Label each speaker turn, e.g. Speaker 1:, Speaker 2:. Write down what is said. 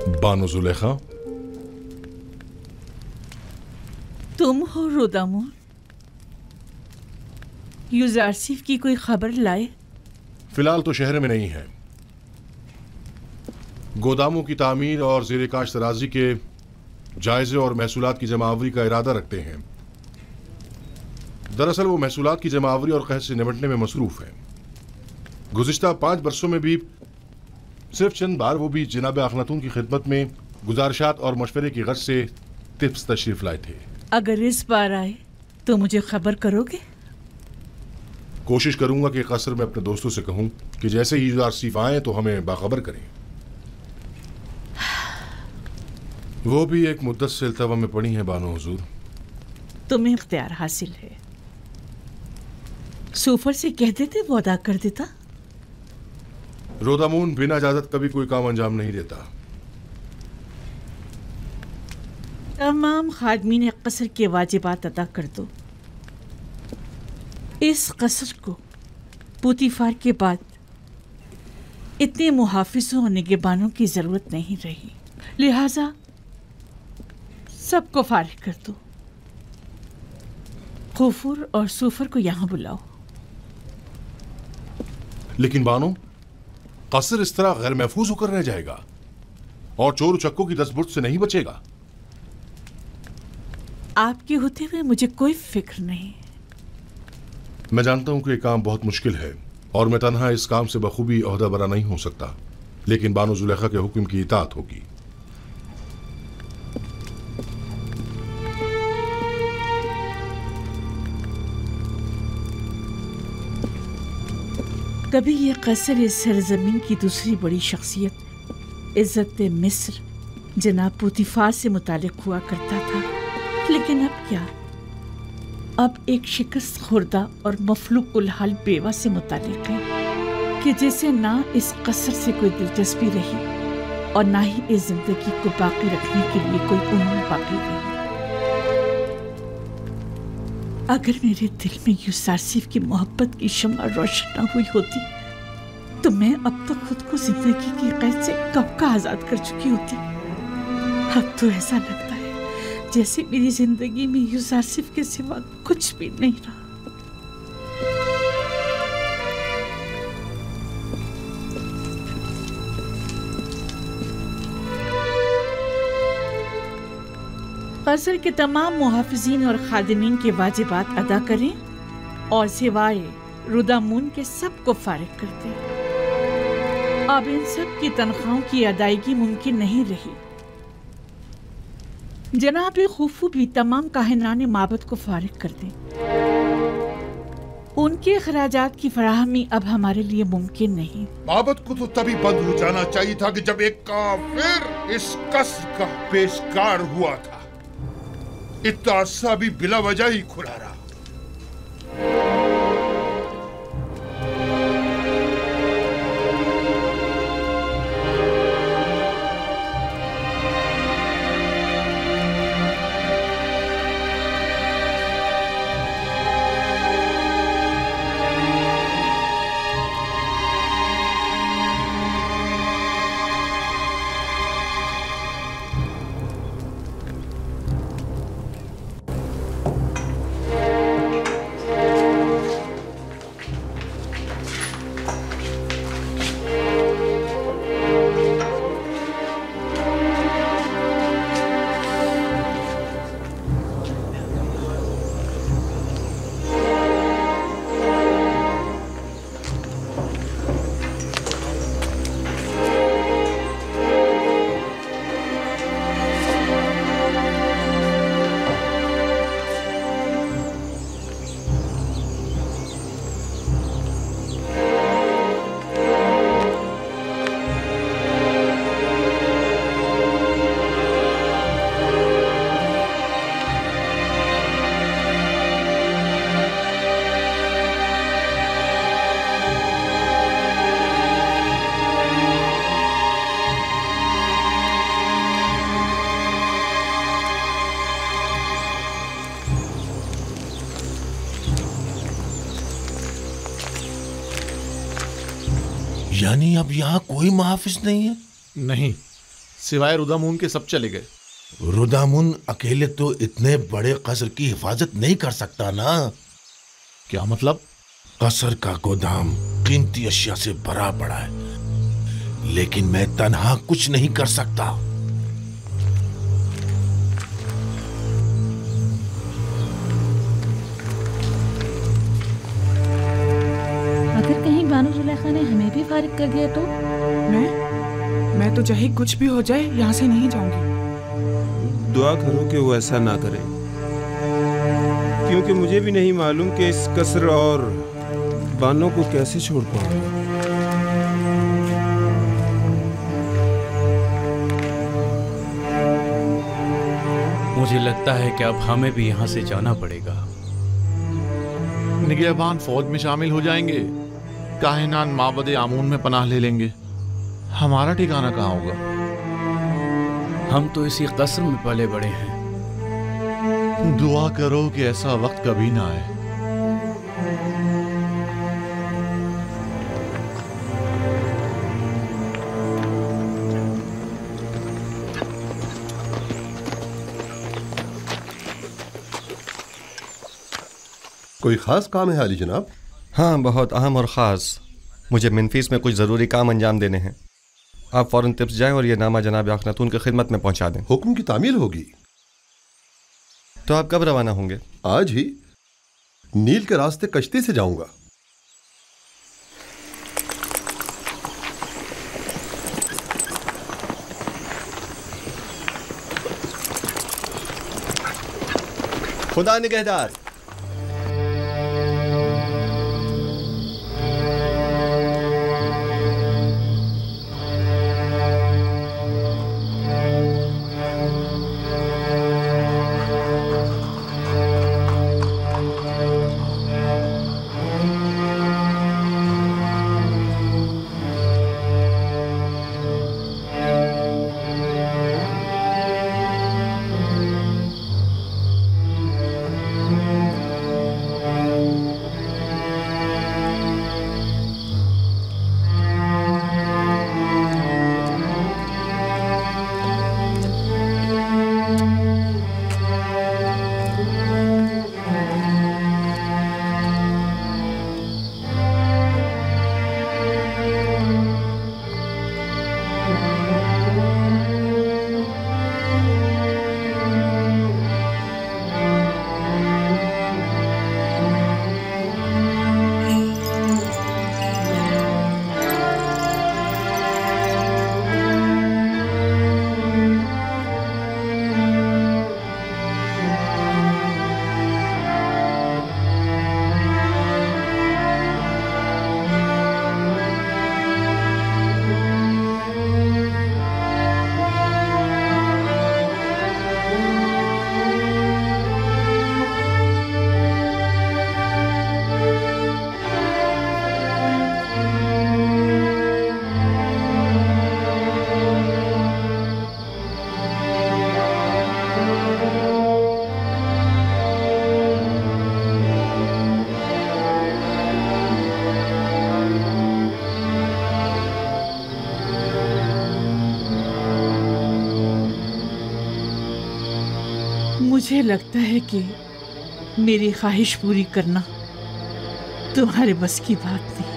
Speaker 1: बानो जुलेखा,
Speaker 2: तुम हो रुदामुन? यूजारसिफ की कोई खबर लाए?
Speaker 1: फिलहाल तो शहर में नहीं है। गोदामों की तामीर और ज़ेरे काश्त तराजी के जायजे और महसूलात की जमावरी का इरादा रखते हैं। दरअसल वो महसूलात की जमावरी और कहत से निपटने में मसरूफ है। गुज़िश्ता 5 बरसों में भी सिर्फ चंद बार वो भी जनाब अखनातून की खिदमत में गुजारिशात और मशवरे की गर्ज से टिप्स तशरीफ लाए थे।
Speaker 2: अगर इस बार आए तो मुझे खबर करोगे?
Speaker 1: कोशिश करूंगा कि कसर में अपने दोस्तों से कहूं कि जैसे ही यूजारसिफ आए तो हमें बाखबर करें। वो भी एक मुद्दत से इल्तवा में पड़ी हैं बानो हुजूर।
Speaker 2: तुम्हें इख्तियार हासिल है। सूफर से कह देते वो अदा कर देता।
Speaker 1: रोदामून बिना इजाजत कभी कोई काम अंजाम नहीं देता।
Speaker 2: तमाम खादमीन कसर के वाजिबात अदा कर दो। इस कसर को पुतीफार के बाद इतने मुहाफिजों और निगहबानों की जरूरत नहीं रही, लिहाजा सबको फारिग कर दो। खुफुर और सूफर को यहां बुलाओ।
Speaker 1: लेकिन बानो, कसर इस तरह गैर महफूज होकर रह जाएगा और चोर चक्कों की दस्तबुर्द से नहीं बचेगा।
Speaker 2: आपके होते हुए मुझे कोई फिक्र नहीं।
Speaker 1: मैं जानता हूं कि यह काम बहुत मुश्किल है और मैं तन्हा इस काम से बखूबी ओहदा बरा नहीं हो सकता, लेकिन बानो जुलेखा के हुक्म की इताअत होगी।
Speaker 2: कभी ये कसर इस सरजमीन की दूसरी बड़ी शख्सियत इज्जत मिस्र जनाब पुतीफार से मुतालिक हुआ करता था, लेकिन अब क्या? अब एक शिकस्त खुर्दा और मफलूकुल हाल बेवा से मुतालिक है कि जैसे ना इस कसर से कोई दिलचस्पी रही और ना ही इस जिंदगी को बाकी रखने के लिए कोई उम्मीद बाकी रही। अगर मेरे दिल में यूजारसिफ की मोहब्बत की शम्मा रोशन न हुई होती तो मैं अब तक खुद को जिंदगी की कैद से कब का आजाद कर चुकी होती। अब तो ऐसा लगता है जैसे मेरी जिंदगी में यूजारसिफ के सिवा कुछ भी नहीं रहा। कसर के तमाम मुहाफिजीन और खादिमीन के वाजिबात अदा करें और सिवाय रुदामून के सबको फारिग कर दें। अब इन सब की तनख्वाहों की अदायगी मुमकिन नहीं रही। जनाब खुफू भी तमाम काहिनाने माबद को फारिग कर दें। उनके खराजात की फराहमी अब हमारे लिए मुमकिन नहीं।
Speaker 3: माबद को तो तभी बंद हो जाना चाहिए था कि जब एक काफिर इस कसर का पेशकार हुआ था। इतना अरसा भी बिला वजह ही खुला रहा।
Speaker 4: यानी अब यहाँ कोई मुहाफिज नहीं है?
Speaker 5: नहीं,
Speaker 4: सिवाय रुदामुन के सब चले गए।
Speaker 3: रुदामुन अकेले तो इतने बड़े कसर की हिफाजत नहीं कर सकता ना।
Speaker 4: क्या मतलब?
Speaker 3: कसर का गोदाम कीमती अशिया से भरा पड़ा है, लेकिन मैं तन्हा कुछ नहीं कर सकता।
Speaker 5: अगर कहीं बानो जुलेखा ने हमें भी फारिग कर दिया तो?
Speaker 6: मैं तो चाहे कुछ भी हो जाए यहाँ से नहीं जाऊंगी।
Speaker 7: दुआ करो कि वो ऐसा ना करे, क्योंकि मुझे भी नहीं मालूम कि इस कसर और बानों को कैसे छोड़ पाऊंगा।
Speaker 8: मुझे लगता है कि अब हमें भी यहाँ से जाना पड़ेगा।
Speaker 4: निगहबान फौज में शामिल हो जाएंगे, काहिनान माबद आमून में पनाह ले लेंगे। हमारा ठिकाना कहाँ होगा?
Speaker 8: हम तो इसी कसर में पले बड़े हैं।
Speaker 4: दुआ करो कि ऐसा वक्त कभी ना आए।
Speaker 9: कोई खास काम है अली जनाब?
Speaker 10: हाँ, बहुत अहम और ख़ास। मुझे मिनफीस में कुछ ज़रूरी काम अंजाम देने हैं। आप फ़ौरन तिब्स जाएं और ये नामा जनाब अखनातून की खिदमत में पहुंचा दें।
Speaker 9: हुक्म की तामील होगी।
Speaker 10: तो आप कब रवाना होंगे?
Speaker 9: आज ही। नील के रास्ते कश्ती से जाऊंगा।
Speaker 10: खुदा निगहदार।
Speaker 2: मुझे लगता है कि मेरी ख्वाहिश पूरी करना तुम्हारे बस की बात नहीं।